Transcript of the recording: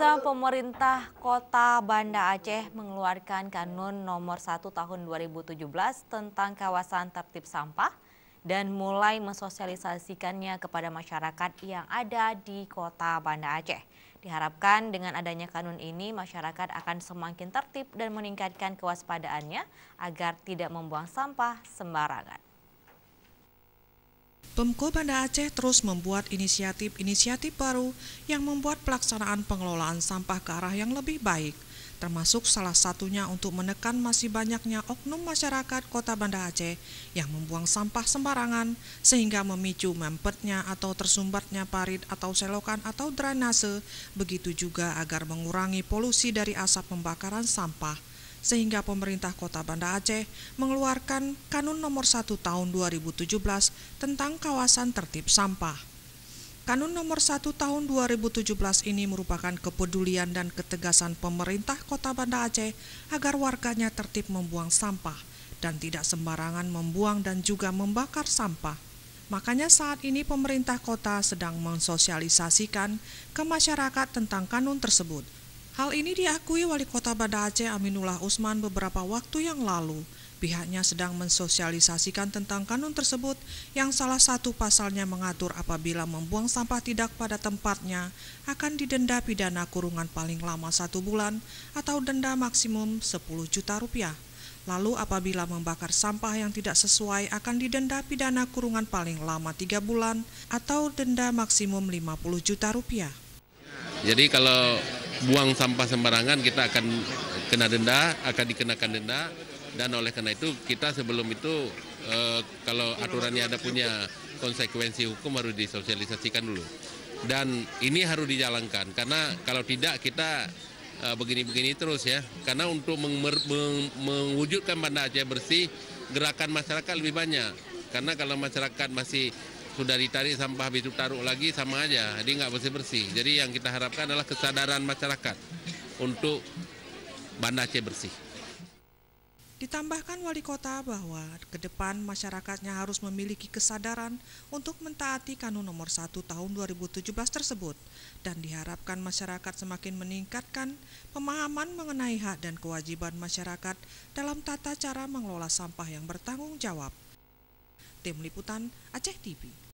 Pemirsa, pemerintah Kota Banda Aceh mengeluarkan Kanun Nomor 1 Tahun 2017 tentang kawasan tertib sampah dan mulai mensosialisasikannya kepada masyarakat yang ada di Kota Banda Aceh. Diharapkan dengan adanya kanun ini, masyarakat akan semakin tertib dan meningkatkan kewaspadaannya agar tidak membuang sampah sembarangan. Pemko Banda Aceh terus membuat inisiatif baru yang membuat pelaksanaan pengelolaan sampah ke arah yang lebih baik, termasuk salah satunya untuk menekan masih banyaknya oknum masyarakat Kota Banda Aceh yang membuang sampah sembarangan sehingga memicu mempetnya atau tersumbatnya parit atau selokan atau drainase, begitu juga agar mengurangi polusi dari asap pembakaran sampah. Sehingga pemerintah Kota Banda Aceh mengeluarkan Kanun Nomor 1 Tahun 2017 tentang kawasan tertib sampah. Kanun Nomor 1 Tahun 2017 ini merupakan kepedulian dan ketegasan pemerintah Kota Banda Aceh agar warganya tertib membuang sampah dan tidak sembarangan membuang dan juga membakar sampah. Makanya saat ini pemerintah kota sedang mensosialisasikan ke masyarakat tentang kanun tersebut. Hal ini diakui Wali Kota Banda Aceh Aminullah Usman beberapa waktu yang lalu. Pihaknya sedang mensosialisasikan tentang kanun tersebut yang salah satu pasalnya mengatur apabila membuang sampah tidak pada tempatnya akan didenda pidana kurungan paling lama 1 bulan atau denda maksimum 10 juta rupiah. Lalu apabila membakar sampah yang tidak sesuai akan didenda pidana kurungan paling lama 3 bulan atau denda maksimum 50 juta rupiah. Jadi kalau buang sampah sembarangan kita akan kena denda, akan dikenakan denda, dan oleh karena itu kita sebelum itu kalau aturannya ada punya konsekuensi hukum harus disosialisasikan dulu. Dan ini harus dijalankan karena kalau tidak kita begini-begini terus ya. Karena untuk mewujudkan Banda Aceh bersih, gerakan masyarakat lebih banyak. Karena kalau masyarakat masih sudah ditarik sampah habis itu taruh lagi sama aja, jadi nggak bersih-bersih. Jadi yang kita harapkan adalah kesadaran masyarakat untuk Banda Aceh bersih. Ditambahkan wali kota bahwa ke depan masyarakatnya harus memiliki kesadaran untuk mentaati Kanun Nomor 1 Tahun 2017 tersebut dan diharapkan masyarakat semakin meningkatkan pemahaman mengenai hak dan kewajiban masyarakat dalam tata cara mengelola sampah yang bertanggung jawab. Tim Liputan Aceh TV.